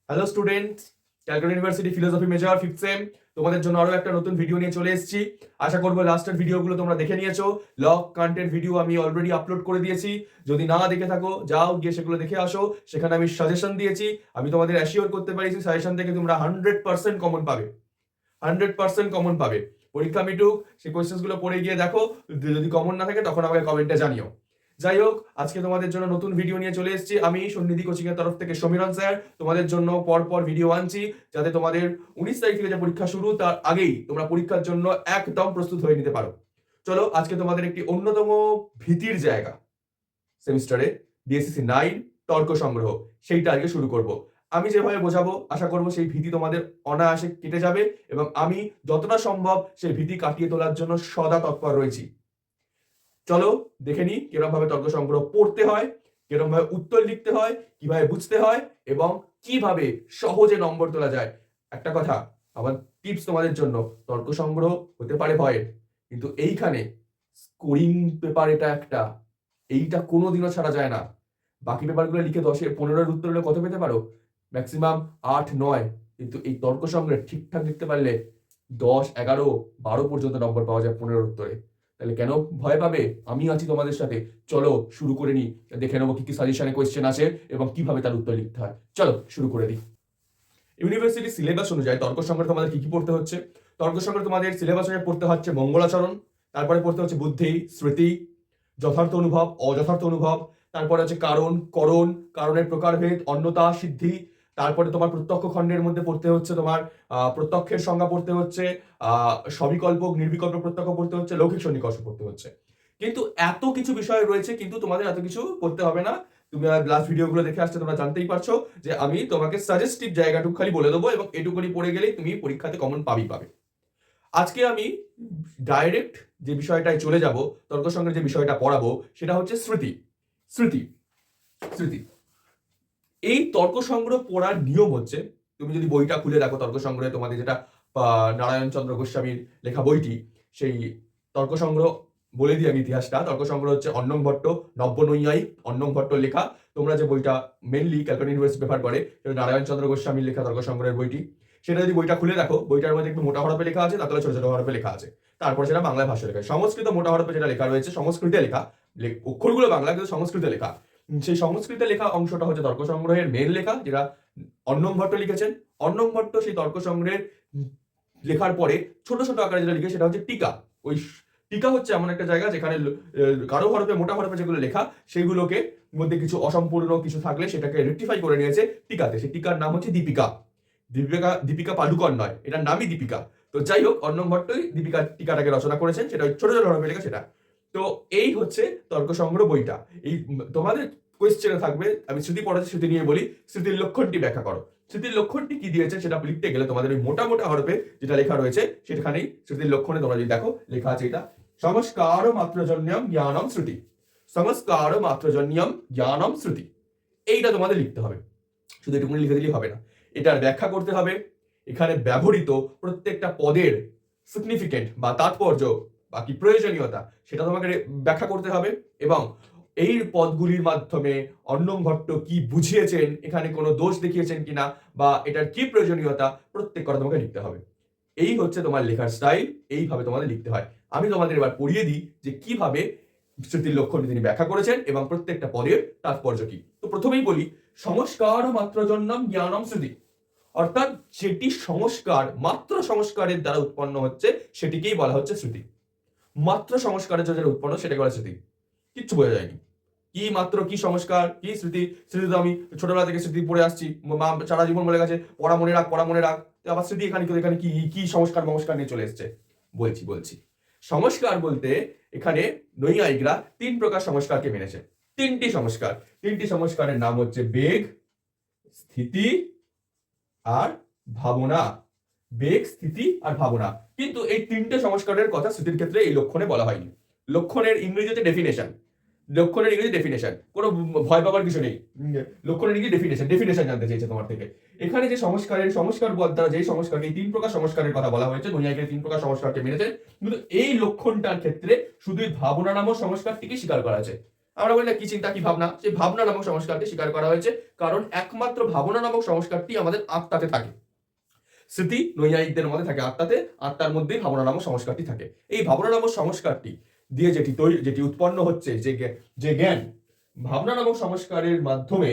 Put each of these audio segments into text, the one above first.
Hello students, Calcutta university philosophy major fifth same তোমাদের জন্য আরো একটা নতুন ভিডিও নিয়ে চলে এসেছি। আশা করবো লাস্টের ভিডিওগুলো তোমরা দেখে নিয়েছো। ল কন্টেন্ট ভিডিও আমি অলরেডি আপলোড করে দিয়েছি। যদি না দেখে থাকো যাও গিয়ে সেগুলো দেখে আসো। সেখানে আমি সাজেশন দিয়েছি। আমি তোমাদের অ্যাসিওর করতে পারি সাজেশন থেকে তোমরা 100% কমন পাবে। 100% কমন পাবে। পরীক্ষা মিটুক, সেই কোয়েশ্চেন্স গুলো পড়ে গিয়ে দেখো। যদি কমন না থাকে তখন আমাকে কমেন্টে জানিও। যাই হোক, আজকে তোমাদের জন্য নতুন ভিডিও নিয়ে চলে এসেছি। আমি সন্নিধি কোচিং এর তরফ থেকে সমীরণ স্যার তোমাদের জন্য পর ভিডিও আনছি, যাতে তোমাদের 19 তারিখ থেকে যে পরীক্ষা শুরু তার আগেই তোমরা পরীক্ষার জন্য একদম প্রস্তুত হয়ে নিতে পারো। চলো, আজকে তোমাদের একটি অন্যতম ভীতির জায়গা সেমিস্টারে ডিএসসিসি 9 তর্ক সংগ্রহ, সেইটা আজকে শুরু করব। আমি যেভাবে বোঝাবো আশা করব সেই ভীতি তোমাদের অনায়াসে কেটে যাবে, এবং আমি যতটা সম্ভব সেই ভীতি কাটিয়ে তোলার জন্য সদা তৎপর রয়েছি। চলো দেখে নিই কিরকম ভাবে তর্ক সংগ্রহ পড়তে হয়, কিরকম ভাবে উত্তর লিখতে হয়, কিভাবে বুঝতে হয় এবং কিভাবে সহজে নম্বর তোলা যায়। একটা কথা, আমার টিপস তোমাদের জন্য, তর্ক সংগ্রহ হতে পারে ভয়ের, কিন্তু এইখানে স্কোরিং পেপার এটা একটা, এইটা কোনোদিনও ছাড়া যায় না। বাকি পেপারগুলো লিখে 10-এ 15-এর উত্তর হলে কত পেতে পারো? ম্যাক্সিমাম 8-9, কিন্তু এই তর্ক সংগ্রহে ঠিকঠাক লিখতে পারলে 10-11-12 পর্যন্ত নম্বর পাওয়া যায় 15-এর উত্তরে। তাহলে কেন ভয় পাবে? আমি আছি তোমাদের সাথে। চলো শুরু করে নিই, দেখে নেবো কি কি সাজেশনে কোয়েশ্চেন আছে এবং কিভাবে তার উত্তর লিখতে হয়। চলো শুরু করে দিই। ইউনিভার্সিটি সিলেবাস অনুযায়ী তর্ক সংগ্রহে তোমাদের কি কি পড়তে হচ্ছে? তর্ক সংগ্রহে তোমাদের সিলেবাস অনুযায়ী পড়তে হচ্ছে মঙ্গলাচরণ, তারপরে পড়তে হচ্ছে বুদ্ধি, স্মৃতি, যথার্থ অনুভব, অযথার্থ অনুভব, তারপরে হচ্ছে কারণ, করণ, কারণের প্রকারভেদ, অন্যতা, সিদ্ধি, তারপরে তোমার প্রত্যক্ষ খণ্ডের মধ্যে পড়তে হচ্ছে তোমার প্রত্যক্ষের সংজ্ঞা পড়তে হচ্ছে, সবিকল্প নির্বিকল্প প্রত্যক্ষ পড়তে হচ্ছে, লৌকিক সন্নিকর্ষ পড়তে হচ্ছে। কিন্তু এত কিছু বিষয় রয়েছে, কিন্তু তোমাদের এত কিছু করতে হবে না। তুমি লাস্ট ভিডিওগুলো দেখে আসছে, তোমরা জানতেই পারছো যে আমি তোমাকে সাজেস্টিভ জায়গাটুকু খালি বলে দেবো, এবং এটুকুনি পড়ে গেলেই তুমি পরীক্ষাতে কমন পাবে। আজকে আমি ডাইরেক্ট যে বিষয়টায় চলে যাব, তর্ক সংগ্রহের যে বিষয়টা পড়াবো সেটা হচ্ছে স্মৃতি। স্মৃতি স্মৃতি এই তর্ক সংগ্রহ পড়ার নিয়ম হচ্ছে, তুমি যদি বইটা খুলে দেখো তর্ক সংগ্রহে, তোমাদের যেটা নারায়ণ চন্দ্র গোস্বামীর লেখা বইটি, সেই তর্ক সংগ্রহ বলে দিই আমি ইতিহাসটা। তর্ক সংগ্রহ হচ্ছে অন্নং ভট্ট, নব্যনৈয়ায়িক অন্নং ভট্ট লেখা। তোমরা যে বইটা মেনলি ক্যালকাটা ইউনিভার্সিটি প্রেফার করে, সেটা নারায়ণ চন্দ্র গোস্বামীর লেখা তর্ক সংগ্রহের বইটি। সেটা যদি বইটা খুলে দেখো, বইটার মধ্যে একটু মোটা হরফে লেখা আছে, তারপরে ছোট ছোট হরফে লেখা আছে। তারপর সেটা বাংলায় ভাষা লেখা, সংস্কৃত মোটা হরফে যেটা লেখা রয়েছে, সংস্কৃতে লেখা, অক্ষরগুলো বাংলা কিন্তু সংস্কৃতে লেখা। সেই সংস্কৃতে লেখা অংশটা হচ্ছে তর্ক সংগ্রহের মেন লেখা, যেটা অন্নং ভট্ট লিখেছেন। অন্নং ভট্ট সেই তর্ক সংগ্রহের লেখার পরে ছোট ছোট আকারে যেটা লিখে সেটা হচ্ছে টিকা। ওই টিকা হচ্ছে এমন একটা জায়গা যেখানে কারো হরফে মোটা হরফে যেগুলো লেখা, সেগুলোকে মধ্যে কিছু অসম্পূর্ণ কিছু থাকলে সেটাকে রেকটিফাই করে নিয়েছে টিকাতে। সেই টিকার নাম হচ্ছে দীপিকা। দীপিকা দীপিকা পাডুকর নয়, এটার নামই দীপিকা। তো যাই হোক, অন্নং ভট্টই দীপিকা টিকাটাকে রচনা করেছেন, সেটা ছোট ছোট হরফে লেখা সেটা। তো এই হচ্ছে তর্ক সংগ্রহ বইটা। এই তোমাদের কোয়েশ্চেনে থাকবে, আমি স্মৃতি পড়াচ্ছি, স্মৃতি নিয়ে বলি, স্মৃতির লক্ষণটি ব্যাখ্যা করো। স্মৃতির লক্ষণটি কি দিয়েছে সেটা লিখতে গেলে তোমাদের ওই মোটা মোটা হরফে যেটা লেখা রয়েছে সেখানেই স্মৃতির লক্ষণে তোমরা যদি দেখো লেখা আছে এটা, সংস্কার মাত্রজন্যম জ্ঞানম শ্রুতি। সংস্কার মাত্রজন্যম জ্ঞানম শ্রুতি, এইটা তোমাদের লিখতে হবে। শুধু এটুকুনি লিখে দিলেই হবে না, এটার ব্যাখ্যা করতে হবে। এখানে ব্যবহৃত প্রত্যেকটা পদের সিগনিফিকেন্ট বা তাৎপর্য বা কি প্রয়োজনীয়তা সেটা তোমাকে ব্যাখ্যা করতে হবে, এবং এই পদগুলির মাধ্যমে অন্নং ভট্ট কি বুঝিয়েছেন, এখানে কোনো দোষ দেখিয়েছেন কিনা, বা এটার কি প্রয়োজনীয়তা, প্রত্যেক কথা তোমাকে লিখতে হবে। এই হচ্ছে তোমার লেখার স্টাইল, এইভাবে তোমাদের লিখতে হয়। আমি তোমাদের এবার পড়িয়ে দিই যে কিভাবে স্মৃতির লক্ষণটি তিনি ব্যাখ্যা করেছেন এবং প্রত্যেকটা পদের তাৎপর্য কি। তো প্রথমেই বলি, সংস্কার মাত্র জন্যম জ্ঞানম স্মৃতি, অর্থাৎ যেটি সংস্কার, মাত্র সংস্কারের দ্বারা উৎপন্ন হচ্ছে সেটিকেই বলা হচ্ছে স্মৃতি। মাত্র সংস্কারের জন্য যেটা উৎপন্ন সেটাকে বলা স্মৃতি। কিচ্ছু বোঝা যায়নি, কি মাত্র, কি সংস্কার, কি স্মৃতি। স্মৃতি তো আমি ছোটবেলা থেকে স্মৃতি পড়ে আসছি, মা সারা জীবন বলে গেছে পড়া মনে রাখ, পড়া মনে রাখ। আবার স্মৃতি এখানে এখানে কি কি সংস্কার মমস্কার নিয়ে চলে এসছে। বলছি সংস্কার বলতে এখানে নৈয়ায়িকরা 3 প্রকার সংস্কারকে মেনেছে। 3টি সংস্কার। 3টি সংস্কারের নাম হচ্ছে বেগ, স্থিতি আর ভাবনা। বেগ, স্থিতি আর ভাবনা। কিন্তু এই 3টে সংস্কারের কথা স্মৃতির ক্ষেত্রে এই লক্ষণে বলা হয়নি। লক্ষণের ইংরেজিতে ডেফিনেশন, লক্ষণের ইংরেজি ডেফিনেশন, কোনো ভয় পাবার কিছু নেই। লক্ষণের ইংরেজি ডেফিনেশন জানতে চাইছে তোমার থেকে। এখানে যে সংস্কার বল দ্বারা যে সংস্কার, এই 3 প্রকার সংস্কারের কথা বলা হয়েছে, নৈয়ায়িকের 3 প্রকার সংস্কারকে মেনেছে, কিন্তু এই লক্ষণটার ক্ষেত্রে শুধুই ভাবনা নামক সংস্কারটিকে স্বীকার করা আছে। আমরা বলি না কি চিন্তা কি ভাবনা, সেই ভাবনা নামক সংস্কারকে স্বীকার করা হয়েছে, কারণ একমাত্র ভাবনা নামক সংস্কারটি আমাদের আত্মাতে থাকে। স্মৃতি নৈয়ায়িকদের মধ্যে থাকে আত্মাতে, আত্মার মধ্যেই ভাবনা নামক সংস্কারটি থাকে। এই ভাবনা নামক সংস্কারটি দিয়ে যেটি উৎপন্ন হচ্ছে, যে জ্ঞান, ভাবনা নামক সংস্কারের মাধ্যমে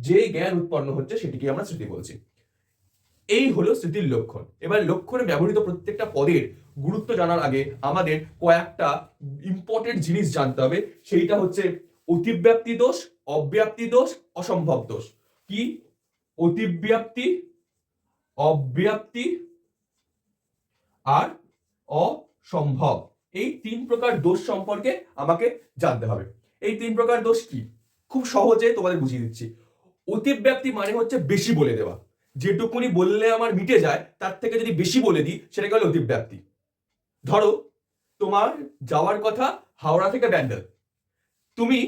যে জ্ঞান উৎপন্ন হচ্ছে সেটিকে আমরা স্মৃতি বলছি। এই হলো স্মৃতির লক্ষণ। এবার লক্ষণে ব্যবহৃত প্রত্যেকটা পদের গুরুত্ব জানার আগে আমাদের কয়েকটা ইম্পর্টেন্ট জিনিস জানতে হবে। সেইটা হচ্ছে অতিব্যাপ্তি দোষ, অব্যাপ্তি দোষ, অসম্ভব দোষ। কি? অতিব্যাপ্তি, অব্যাপ্তি আর অসম্ভব, এই 3 প্রকার দোষ সম্পর্কে আমাকে জানতে হবে। এই 3 প্রকার দোষ কি? খুব সহজে তোমাদের বুঝিয়ে দিচ্ছি। অতিব্যাপ্তি মানে হচ্ছে বেশি বলে দেওয়া, যেটুকুনি বললে আমার মিটে যায় তার থেকে যদি বেশি বলে দিই সেটাকে বলে অতিব্যাপ্তি। ধরো তোমার যাওয়ার কথা হাওড়া থেকে ব্যান্ডেল, তুমি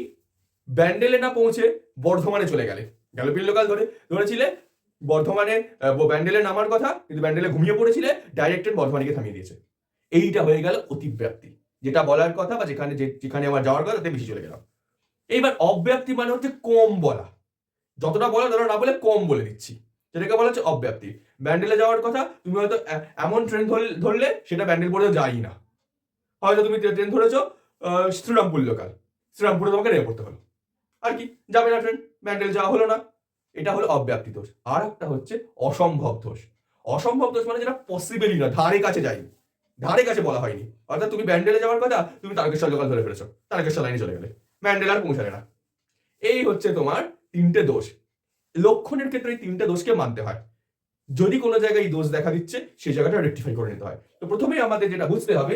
ব্যান্ডেলে না পৌঁছে বর্ধমানে চলে গেলে, গ্যালোপিন লোকাল ধরেছিলে, বর্ধমানে ব্যান্ডেলে নামার কথা কিন্তু ব্যান্ডেলে ঘুমিয়ে পড়েছিলে, ডাইরেক্ট ট্রেন বর্ধমানে থামিয়ে দিয়েছে। এইটা হয়ে গেল অতিব্যাপ্তি, যেটা বলার কথা বা যেখানে আমার যাওয়ার কথা তাতে বেশি চলে গেলাম। এইবার অব্যাপ্তি মানে হচ্ছে কম বলা, যতটা বলা ততটা না বলে কম বলে দিচ্ছি, যেটাকে বলা হচ্ছে অব্যাপ্তি। ব্যান্ডেলে যাওয়ার কথা, তুমি হয়তো এমন ট্রেন ধরলে সেটা ব্যান্ডেল পর্যন্ত যাই না, হয়তো তুমি ট্রেন ধরেছো শ্রীরামপুর লোকাল, শ্রীরামপুরে তোমাকে নেমে পড়তে হলো, আর কি যাবে না ট্রেন, ব্যান্ডেল যাওয়া হলো না। এটা হলো অব্যাপ্তি দোষ। আর একটা হচ্ছে অসম্ভব দোষ। অসম্ভব দোষ মানে যেটা পসিবলই না, ধারে কাছে যায়নি, ধারে কাছে বলা হয়নি। অর্থাৎ তুমি ব্যান্ডেলে যাওয়ার কথা, তুমি তারকেশ্বর লোকাল ধরে ফেলেছো, তারকেশ্বর লাইনে চলে গেলে, ব্যান্ডেল আর পৌঁছালে না। এই হচ্ছে তোমার 3টে দোষ। লক্ষণের ক্ষেত্রে এই 3টে দোষকে মানতে হয়। যদি কোনো জায়গায় এই দোষ দেখা দিচ্ছে সেই জায়গাটা রেকটিফাই করে নিতে হয়। তো প্রথমেই আমাদের যেটা বুঝতে হবে,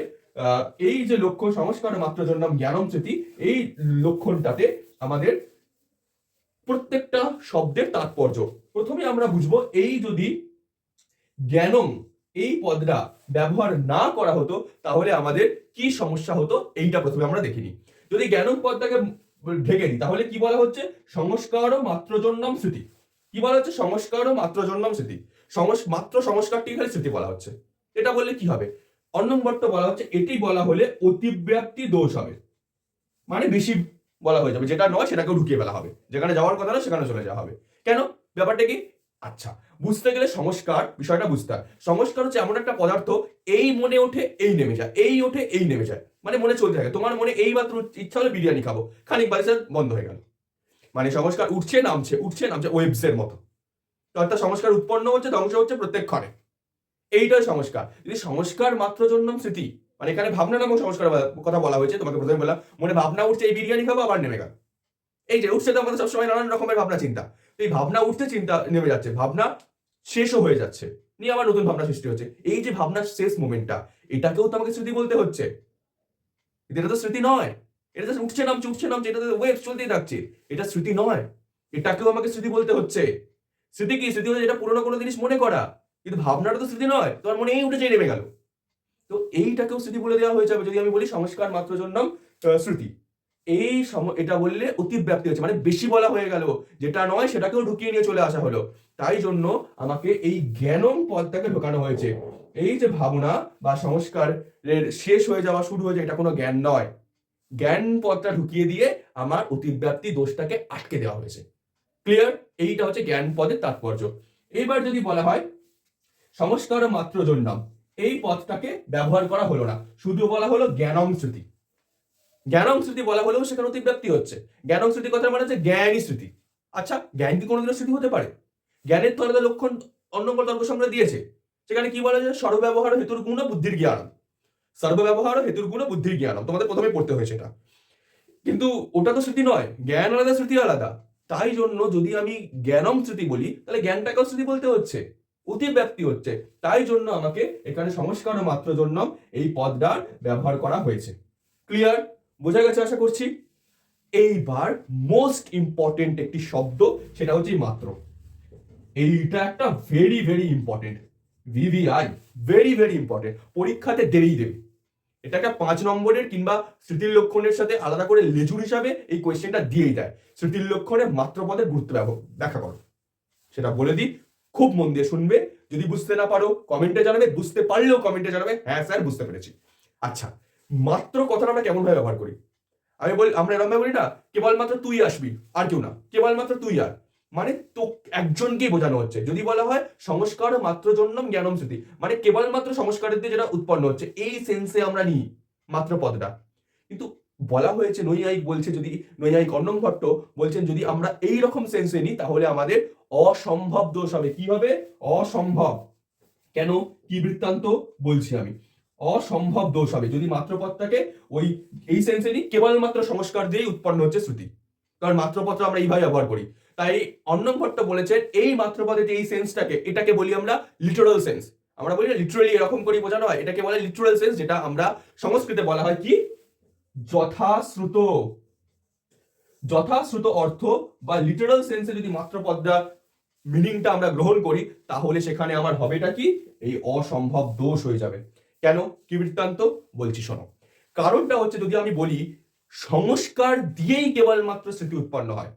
এই যে লক্ষণ সংস্কার মাত্র জন্যম জ্ঞানম স্মৃতি, এই লক্ষণটাতে আমাদের প্রত্যেকটা শব্দের তাৎপর্য প্রথমে আমরা বুঝবো। এই যদি জ্ঞানম এই পদটা ব্যবহার না করা হতো তাহলে আমাদের কি সমস্যা হতো, এইটা প্রথমে আমরা দেখিনি। যদি জ্ঞানম পদটাকে ঢেকে দিই তাহলে কি বলা হচ্ছে? সংস্কার মাত্র জন্যম স্মৃতি। কি বলা হচ্ছে? সংস্কার মাত্র জন্যম স্মৃতি। মাত্র সংস্কারটি খালি স্মৃতি বলা হচ্ছে। এটা বললে কি হবে? অন্যম্বরটা বলা হচ্ছে এটি বলা হলে অতিব্যাপ্তি দোষ হবে, মানে বেশি বলা হয়ে যাবে, যেটা নয় সেটাকেও ঢুকিয়ে ফেলা হবে, যেখানে যাওয়ার কথা না সেখানে চলে যাওয়া হবে। কেন? ব্যাপারটা কি? আচ্ছা, বুঝতে গেলে সংস্কার বিষয়টা বুঝতে হয়। সংস্কার হচ্ছে এমন একটা পদার্থ, এই মনে ওঠে এই নেমে যায়, এই ওঠে এই নেমে যায়, মানে মনে চলতে থাকে। তোমার মনে এই মাত্র ইচ্ছা হলো বিরিয়ানি খাবো, খানিক বাজে বন্ধ হয়ে গেল, মানে সংস্কার উঠছে নামছে উঠছে নামছে, ওয়েবস এর মতো। অর্থাৎ সংস্কার উৎপন্ন হচ্ছে, ধ্বংস হচ্ছে প্রত্যেক ক্ষণে। এইটাই সংস্কার। যদি সংস্কার মাত্র জন্যম স্মৃতি, মানে এখানে ভাবনা নামক সংস্কার কথা বলা হয়েছে। তোমাকে প্রথমে বললাম মনে ভাবনা উঠছে এই বিরিয়ানি খাবো, আবার নেমে গেল। এই যে উঠছে তো আমাদের সবসময় নানান রকমের ভাবনা চিন্তা, এই ভাবনা উঠতে চিন্তা নেমে যাচ্ছে, ভাবনা শেষও হয়ে যাচ্ছে, নিয়ে আবার নতুন ভাবনা সৃষ্টি হচ্ছে। এই যে ভাবনার শেষ মোমেন্টটা, এটাকেও তো আমাকে স্মৃতি বলতে হচ্ছে। এটা তো স্মৃতি নয়, এটা তো উঠছে নামছে, এটা তো ওয়েভ চলতেই থাকছে, এটা স্মৃতি নয়, এটাকেও আমাকে স্মৃতি বলতে হচ্ছে। স্মৃতি কি? স্মৃতি হচ্ছে যেটা পুরোনো কোনো জিনিস মনে করা, কিন্তু ভাবনাটা তো স্মৃতি নয়। তোমার মনে এই উঠেছে নেমে গেল, তো এইটাকেও স্মৃতি বলে দেওয়া হয়ে যাবে যদি আমি বলি সংস্কার মাত্র জন্যম স্মৃতি। এটা বললে অতিব্যাপ্তি হচ্ছে, মানে বেশি বলা হয়ে গেল, যেটা নয় সেটাকেও ঢুকিয়ে নিয়ে চলে আসা হলো। তাই জন্য আমাকে এই জ্ঞানম পদটাকে ঢোকানো হয়েছে। এই যে ভাবনা বা সংস্কারের শেষ হয়ে যাওয়া শুরু হয়ে যায়, এটা কোনো জ্ঞান নয়। জ্ঞান পদটা ঢুকিয়ে দিয়ে আমার অতিব্যাপ্তি দোষটাকে আটকে দেওয়া হয়েছে। ক্লিয়ার? এইটা হচ্ছে জ্ঞান পদের তাৎপর্য। এবার যদি বলা হয় সংস্কার মাত্র জন্যম, এই পদটাকে ব্যবহার করা হলো না, শুধু বলা হলো জ্ঞানম স্মৃতি। জ্ঞানম স্মৃতি বলা হলেও সেখানে অতিব্যাপ্তি হচ্ছে। জ্ঞানম স্মৃতি কথা মানে হচ্ছে জ্ঞানই স্মৃতি। আচ্ছা, জ্ঞান কি কোনোদিনও স্মৃতি হতে পারে? জ্ঞানের তো আলাদা লক্ষণ অন্য তর্ক সংগ্রহ দিয়েছে, সেখানে কি বলা যায়? সর্বব্যবহার হেতুর গুণ বুদ্ধির জ্ঞানম। সর্বব্যবহার হেতুর গুণ বুদ্ধির জ্ঞানম, তোমাদের প্রথমে পড়তে হয়েছে এটা। কিন্তু ওটা তো স্মৃতি নয়, জ্ঞান আলাদা স্মৃতি আলাদা। তাই জন্য যদি আমি জ্ঞানম স্মৃতি বলি তাহলে জ্ঞানটাকেও স্মৃতি বলতে হচ্ছে, অতিব্যাপ্তি হচ্ছে। তাই জন্য আমাকে এখানে সংস্কার মাত্র জন্যম এই পদটার ব্যবহার করা হয়েছে। ক্লিয়ার? বোঝা গেছে আশা করছি। এইবার মোস্ট ইম্পর্টেন্ট একটি শব্দ, সেটা হচ্ছে মাত্র। এইটা একটা very very important, VVI, very very important, পরীক্ষাতে দেবেই দেবে। এটা একটা 5 নম্বরের কিংবা স্মৃতির লক্ষণের সাথে আলাদা করে লেজুর হিসাবে এই কোয়েশ্চেনটা দিয়েই দেয়। স্মৃতির লক্ষণে মাত্র পদের গুরুত্ব ব্যাখ্যা করো, সেটা বলে দিই, খুব মন দিয়ে শুনবে। যদি বুঝতে না পারো কমেন্টে জানাবে, বুঝতে পারলেও কমেন্টে জানাবে হ্যাঁ স্যার বুঝতে পেরেছি। আচ্ছা, মাত্র কথাটা আমরা কেমন ভাবে ব্যবহার করি? আমরা এরকম বলি না, কেবলমাত্র তুই আসবি আর কেউ না, কেবলমাত্র তুই আর, মানে তো একজনকেই বোঝানো হচ্ছে। যদি বলা হয় সংস্কার মাত্র জন্যম জ্ঞানম স্মৃতি, মানে কেবলমাত্র সংস্কারের দিয়ে যেটা উৎপন্ন হচ্ছে, এই সেন্সে আমরা নিই মাত্র পদটা। কিন্তু বলা হয়েছে, নৈয়ায়িক বলছে, যদি নৈয়ায়িক অন্নম ভট্ট বলছেন যদি আমরা এই রকম সেন্সে নিই তাহলে আমাদের অসম্ভব দোষ হবে। কি হবে? অসম্ভব। কেন? কি বৃত্তান্ত বলছি আমি। অসম্ভব দোষ হবে যদি মাত্রপদটাকে ওই এই সেন্সে নিই, কেবলমাত্র সংস্কার দিয়েই উৎপন্ন হচ্ছে শ্রুতি, কারণ মাত্রপদটা আমরা এইভাবে ব্যবহার করি। তাই অন্নম ভট্ট বলেছেন এই মাত্রপদের যে এই সেন্সটাকে, এটাকে বলি আমরা লিটারাল সেন্স। আমরা বলি না লিটারালি এরকম করে বোঝানো হয়, এটাকে বলে লিটারাল সেন্স, যেটা আমরা সংস্কৃতে বলা হয় কি যথাশ্রুত। যথাশ্রুত অর্থ বা লিটারাল সেন্সে যদি মাত্রপদটা মিনিংটা আমরা গ্রহণ করি তাহলে সেখানে আমার হবেটা কি? এই অসম্ভব দোষ হয়ে যাবে। কেন? কি বৃত্তান্ত বলছি শোনো। কারণটা হচ্ছে, যদি আমি বলি সংস্কার দিয়েই কেবলমাত্র স্মৃতি উৎপন্ন হয়,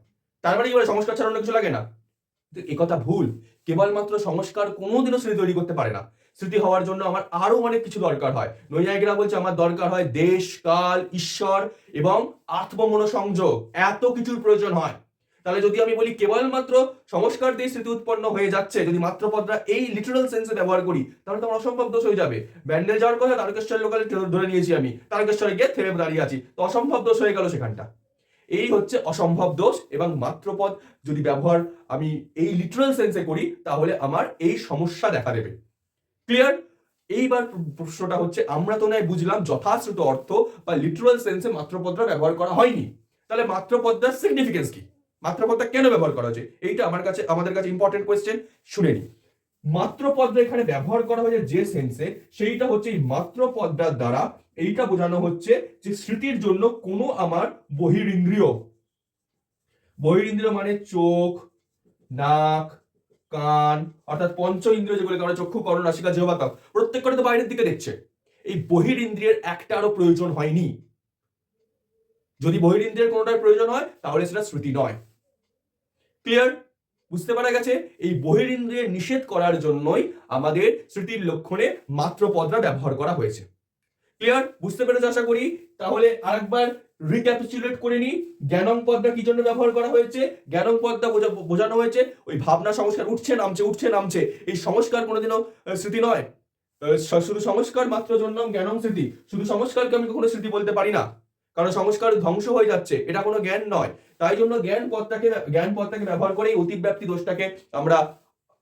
তার মানে কি বলে সংস্কার ছাড়া অন্য কিছু লাগে না? একথা ভুল। কেবলমাত্র সংস্কার কোনোদিনও স্মৃতি তৈরি করতে পারে না। স্মৃতি হওয়ার জন্য আমার আরো অনেক কিছু দরকার হয়। নৈয়ায়িকরা বলছে আমার দরকার হয় দেশ, কাল, ঈশ্বর এবং আত্মমনোসংযোগ, এত কিছুর প্রয়োজন হয়। তাহলে যদি আমি বলি কেবলমাত্র সংস্কার দিয়ে স্মৃতি উৎপন্ন হয়ে যাচ্ছে, যদি মাত্রপদরা এই লিটারাল সেন্সে ব্যবহার করি, তাহলে তো আমার অসম্ভব দোষ হয়ে যাবে। ব্যান্ডেল যাওয়ার কথা তারকেশ্বর লোকালে ধরে নিয়েছি আমি, তারকেশ্বরে গিয়ে থেমে দাঁড়িয়ে আছি, তো অসম্ভব দোষ হয়ে গেল সেখানটা। এই হচ্ছে অসম্ভব দোষ। এবং মাত্রপদ যদি ব্যবহার আমি এই লিটারাল সেন্সে করি তাহলে আমার এই সমস্যা দেখা দেবে। ক্লিয়ার? এইবার প্রশ্নটা হচ্ছে, আমরা তো নয় বুঝলাম যথাশ্রুত অর্থ বা লিটারাল সেন্সে মাত্রপদটা ব্যবহার করা হয়নি, তাহলে মাত্রপদটার সিগনিফিকেন্স কি? মাত্রপদটা কেন ব্যবহার করা হয়েছে? এইটা আমাদের কাছে ইম্পর্টেন্ট কোয়েশ্চেন। শুনে নি। মাত্রপদটা এখানে ব্যবহার করা হয়েছে যে সেন্সে, সেইটা হচ্ছে এই মাত্রপদটার দ্বারা এইটা বোঝানো হচ্ছে যে স্মৃতির জন্য কোনো আমার বহিরিন্দ্রিয় মানে চোখ, নাক, কান, অর্থাৎ পঞ্চ ইন্দ্রিয় যেগুলো আমরা চক্ষু, কর্ণ, নাসিকা, জিহ্বা, ত্বক, প্রত্যেকটা তো বাইরের দিকে দেখছে। এই বহিরিন্দ্রিয়ের একটারও প্রয়োজন হয়নি। যদি বহিরিন্দ্রিয়ের কোনোটার প্রয়োজন হয় তাহলে সেটা শ্রুতি নয়। ক্লিয়ার? বুঝতে পারা গেছে? এই বহিরিন্দ্রিয় নিষেধ করার জন্যই আমাদের স্মৃতির লক্ষণে মাত্রপদরা ব্যবহার করা হয়েছে। ক্লিয়ার? বুঝতে পেরেছ আশা করি। তাহলে আরেকবার রিক্যাপিচুলেট করে নি। জ্ঞানং পদটা কি জন্য ব্যবহার করা হয়েছে? জ্ঞানং পদটা বোঝানো হয়েছে ওই ভাবনা সংস্কার উঠছে নামছে উঠছে নামছে, এই সংস্কার কোনোদিনও স্মৃতি নয়। শুধু সংস্কার মাত্র জন্য জ্ঞানং স্মৃতি, শুধু সংস্কারকে আমি কখনো স্মৃতি বলতে পারি না, কারণ সংস্কার ধ্বংস হয়ে যাচ্ছে, এটা কোনো জ্ঞান নয়। তাই জন্য জ্ঞান পদটাকে ব্যবহার করে অতিব্যাপ্তি দোষটাকে আমরা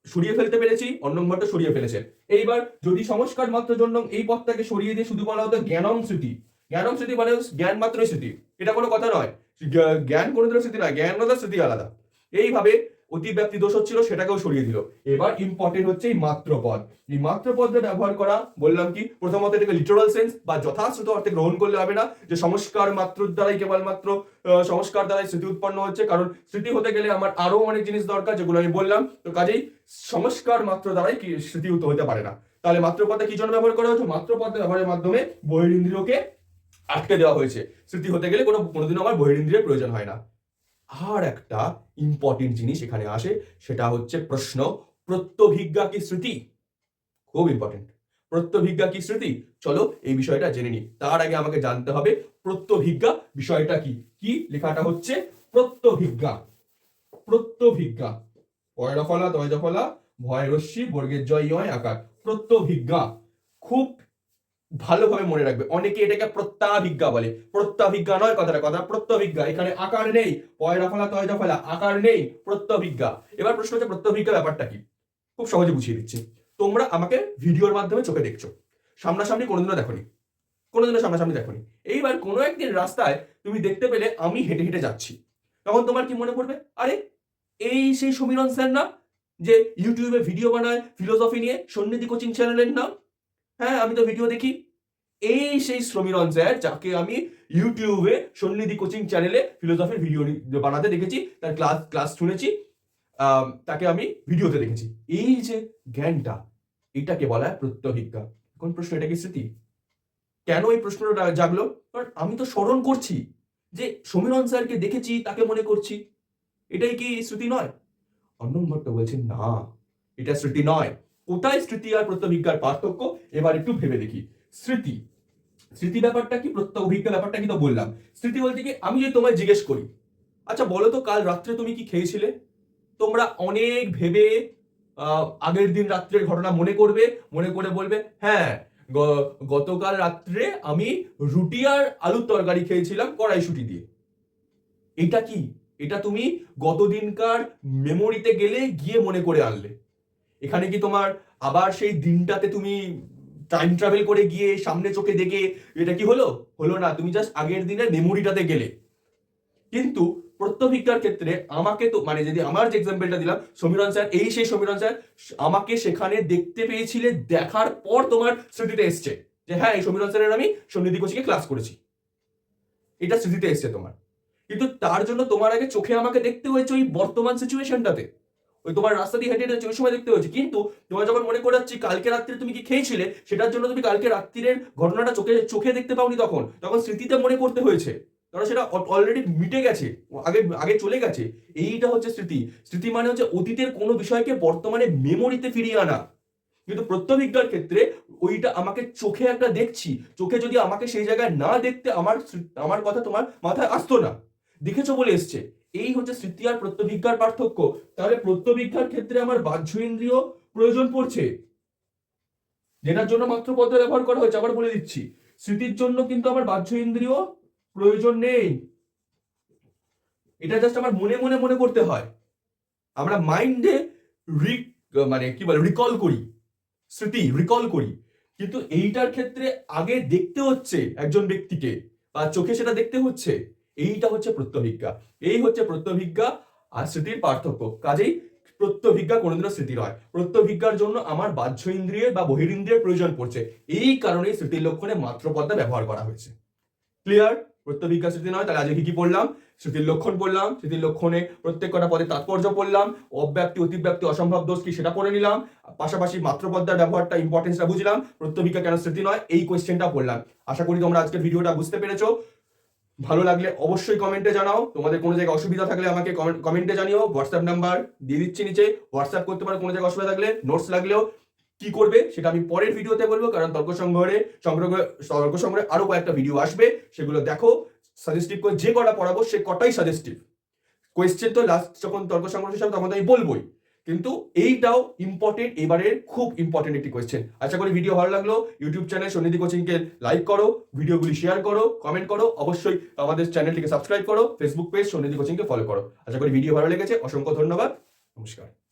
সরিয়ে ফেলতে পেরেছি, অন্নম ভট্ট সরিয়ে ফেলেছে। এইবার যদি সংস্কার মাত্র জন্য এই পদটাকে সরিয়ে দিয়ে শুধু বলা হতো জ্ঞানম স্মৃতি, জ্ঞানম স্মৃতি মানে জ্ঞান মাত্রই স্মৃতি, এটা কোনো কথা নয়। জ্ঞান কোনোদিনও স্মৃতি নয়, জ্ঞান আলাদা স্মৃতি আলাদা। এইভাবে অতিব্যাপ্তি দোষ হচ্ছিল, সেটাকেও সরিয়ে দিল। এবার ইম্পর্টেন্ট হচ্ছে এই মাত্রপদ। এই মাত্রপদটা ব্যবহার করা বললাম কি, প্রথমত এটাকে লিটারাল সেন্স বা যথাশ্রুত অর্থে গ্রহণ করলে হবে না যে সংস্কার মাত্রর দ্বারাই কেবলমাত্র সংস্কার দ্বারাই স্মৃতি উৎপন্ন হচ্ছে, কারণ স্মৃতি হতে গেলে আমার আরো অনেক জিনিস দরকার যেগুলো আমি বললাম। তো কাজেই সংস্কার মাত্র দ্বারাই কি স্মৃতি হতে পারে না। তাহলে মাত্রপদটা কি জন্য ব্যবহার করা হয়েছে? মাত্রপদ ব্যবহারের মাধ্যমে বহিরিন্দ্রিয়কে আটকে দেওয়া হয়েছে। স্মৃতি হতে গেলে কোনোদিনও আমার বহিরিন্দ্রিয়ের প্রয়োজন হয় না। আর একটা ইম্পর্টেন্ট জিনিস এখানে আসে, সেটা হচ্ছে প্রশ্ন, প্রত্যভিজ্ঞা কি স্মৃতি? খুব ইম্পর্টেন্ট। প্রত্যভিজ্ঞা কি স্মৃতি? চলো এই বিষয়টা জেনে নিই। তার আগে আমাকে জানতে হবে প্রত্যভিজ্ঞা বিষয়টা কি। কি লেখাটা হচ্ছে? প্রত্যভিজ্ঞা। প্রত্যভিজ্ঞা, পয়রা ফলা তয়জা ফলা ভয় রশ্মি বর্গের জয় ইয় আকার। প্রত্যভিজ্ঞা খুব ভালোভাবে মনে রাখবে। অনেকে এটাকে প্রত্যাভিজ্ঞা বলে, প্রত্যাভিজ্ঞা নয় কথাটা, কথা প্রত্যভিজ্ঞা। এখানে আকার নেই, পয়রা ফলা তয়জা ফলা আকার নেই, প্রত্যভিজ্ঞা। এবার প্রশ্ন হচ্ছে প্রত্যভিজ্ঞা ব্যাপারটা কি? খুব সহজে বুঝিয়ে দিচ্ছি। তোমরা আমাকে ভিডিওর মাধ্যমে চোখে দেখছো, সামনাসামনি কোনোদিনও দেখোনি, কোনোদিনও সামনাসামনি দেখোনি। এইবার কোনো একদিন রাস্তায় তুমি দেখতে পেলে আমি হেঁটে হেঁটে যাচ্ছি, তখন তোমার কি মনে পড়বে? আরে এই সেই সমীরণ স্যার না, যে ইউটিউবে ভিডিও বানায় ফিলোসফি নিয়ে, সন্নিধি কোচিং চ্যানেলের নাম। হ্যাঁ, আমি তো ভিডিও দেখি। এই সেই সমীরণ স্যার যাকে আমি ইউটিউবে সন্নিধি কোচিং চ্যানেলে ফিলোসফির ভিডিও বানাতে দেখেছি, তার ক্লাস শুনেছি, তাকে আমি ভিডিওতে দেখেছি। এই যে জ্ঞানটা, এটাকে বলা হয় প্রত্যভিজ্ঞা। কোন প্রশ্ন? এটা কি স্মৃতি? কেন এই প্রশ্নটা জাগলো? কারণ আমি তো স্মরণ করছি যে সমীরণ স্যারকে দেখেছি, তাকে মনে করছি। এটাই কি স্মৃতি নয়? অন্নম ভট্ট বলছেন না, এটা স্মৃতি নয়। কোথায় স্মৃতি আর প্রত্যভিজ্ঞার পার্থক্য? এবার একটু ভেবে দেখি। স্মৃতি স্মৃতি ব্যাপারটা কি, অভিজ্ঞতা ব্যাপারটা কি তো বললাম। স্মৃতি বলতে কি, আমি যদি তোমায় জিজ্ঞেস করি, আচ্ছা বলো তো কাল রাত্রে তুমি কি খেয়েছিলে, তোমরা অনেক ভেবে আগের দিন রাত্রের ঘটনা মনে করবে, মনে করে বলবে হ্যাঁ গতকাল রাত্রে আমি রুটি আর আলুর তরকারি খেয়েছিলাম কড়াইশুঁটি দিয়ে। এটা কি, এটা তুমি গতদিনকার মেমোরিতে গেলে গিয়ে মনে করে আনলে। এখানে কি তোমার আবার সেই দিনটাতে তুমি টাইম ট্রাভেল করে গিয়ে সামনে চোখে দেখে এটা কি হলো, হলো না, তুমি জাস্ট আগের দিনের মেমোরিটাতে গেলে। কিন্তু প্রত্যভিজ্ঞার ক্ষেত্রে আমাকে তো মানে যদি আমার যে এক্সাম্পলটা দিলাম, সমীরণ স্যার, এই সেই সমীরণ স্যার আমাকে সেখানে দেখতে পেয়েছিলে, দেখার পর তোমার স্মৃতিতে এসছে যে হ্যাঁ এই সমীরণ স্যারের আমি সন্নিধি কোচিংয়ে ক্লাস করেছি, এটা স্মৃতিতে এসছে তোমার। কিন্তু তার জন্য তোমার আগে চোখে আমাকে দেখতে হয়েছে ওই বর্তমান সিচুয়েশনটাতে, ওই তোমার রাস্তা দিয়ে হেঁটে হেঁটে ওই সময় দেখতে হয়েছে। কিন্তু তোমার যখন মনে করাচ্ছি কালকে রাত্রে তুমি কি খেয়েছিলে, সেটার জন্য তুমি কালকে রাত্রির ঘটনাটা চোখে চোখে দেখতে পাওনি, তখন তখন স্মৃতিতে মনে করতে হয়েছে, কারণ সেটা অলরেডি মিটে গেছে, আগে আগে চলে গেছে। এইটা হচ্ছে স্মৃতি। স্মৃতি মানে হচ্ছে অতীতের কোনো বিষয়কে বর্তমানে মেমোরিতে ফিরিয়ে আনা। কিন্তু প্রত্যভিজ্ঞার ক্ষেত্রে ওইটা আমাকে চোখে একটা দেখছি, চোখে যদি আমাকে সেই জায়গায় না দেখতে আমার কথা তোমার মাথায় আসতো না, দেখেছো বলে এসছে। এই হচ্ছে স্মৃতি আর প্রত্যভিজ্ঞার পার্থক্য। তাহলে প্রত্যভিজ্ঞার ক্ষেত্রে আমার বাহ্য ইন্দ্রিয় প্রয়োজন পড়ছে, যেটার জন্য মাত্র পদ্মা ব্যবহার করা হয়েছে। আবার বলে দিচ্ছি, স্মৃতির জন্য কিন্তু আমার বাহ্য ইন্দ্রিয় প্রয়োজন নেই, এটা জাস্ট আমার মনে মনে মনে করতে হয়। আমরা মাইন্ডে মানে কি বলে রিকল করি, স্মৃতি রিকল করি। কিন্তু এইটার ক্ষেত্রে আগে দেখতে হচ্ছে একজন ব্যক্তিকে, বা চোখে সেটা দেখতে হচ্ছে। এইটা হচ্ছে প্রত্যভিজ্ঞা। এই হচ্ছে প্রত্যভিজ্ঞা আর স্মৃতির পার্থক্য। কাজেই প্রত্যভিজ্ঞা কোনোদিনও স্মৃতি নয়। প্রত্যভিজ্ঞার জন্য আমার বাহ্য ইন্দ্রিয়ের বা বহিরিন্দ্রিয়ের প্রয়োজন পড়ছে। এই কারণেই স্মৃতির লক্ষণে মাত্র পদ্মা ব্যবহার করা হয়েছে। ক্লিয়ার? প্রত্যভিজ্ঞা স্মৃতি নয়। তাহলে আজকে কি পড়লাম? স্মৃতির লক্ষণ পড়লাম, স্মৃতির লক্ষণে প্রত্যেক কটা পদের তাৎপর্য পড়লাম, অব্যাপ্তি অতিব্যাপ্তি অসম্ভব দোষ কি সেটা পড়ে নিলাম, পাশাপাশি মাত্র পদ্মার ব্যবহারটা ইম্পর্টেন্সটা বুঝলাম, প্রত্যভিজ্ঞা কেন স্মৃতি নয় এই কোয়েশ্চেনটা পড়লাম। আশা করি তোমরা আজকের ভিডিওটা বুঝতে পেরেছো। ভালো লাগলে অবশ্যই কমেন্টে জানাও, তোমাদের কোনো জায়গায় অসুবিধা থাকলে আমাকে কমেন্টে জানিও। হোয়াটসঅ্যাপ নাম্বার দিয়ে দিচ্ছি নিচে, হোয়াটসঅ্যাপ করতে পারো কোনো জায়গায় অসুবিধা থাকলে। নোটস লাগলেও কি করবে সেটা আমি পরের ভিডিওতে বলবো, কারণ তর্ক সংগ্রহে আরো কয়েকটা ভিডিও আসবে, সেগুলো দেখো। সাজেস্টিভ করে যে কটা পড়াবো সে কটাই সাজেস্টিভ কোয়েশ্চেন। তো লাস্ট যখন তর্ক সংগ্রহ হিসাবে তখন আমি বলবোই, কিন্তু এইটাও ইম্পর্টেন্ট, এবারের খুব ইম্পর্টেন্ট একটি কোয়েশ্চেন। আশা করি ভিডিও ভালো লাগলো। ইউটিউব চ্যানেল সন্নিধি কোচিংকে লাইক করো, ভিডিওগুলি শেয়ার করো, কমেন্ট করো, অবশ্যই আমাদের চ্যানেলটিকে সাবস্ক্রাইব করো, ফেসবুক পেজ সন্নিধি কোচিংকে ফলো করো। আশা করি ভিডিও ভালো লেগেছে। অসংখ্য ধন্যবাদ, নমস্কার।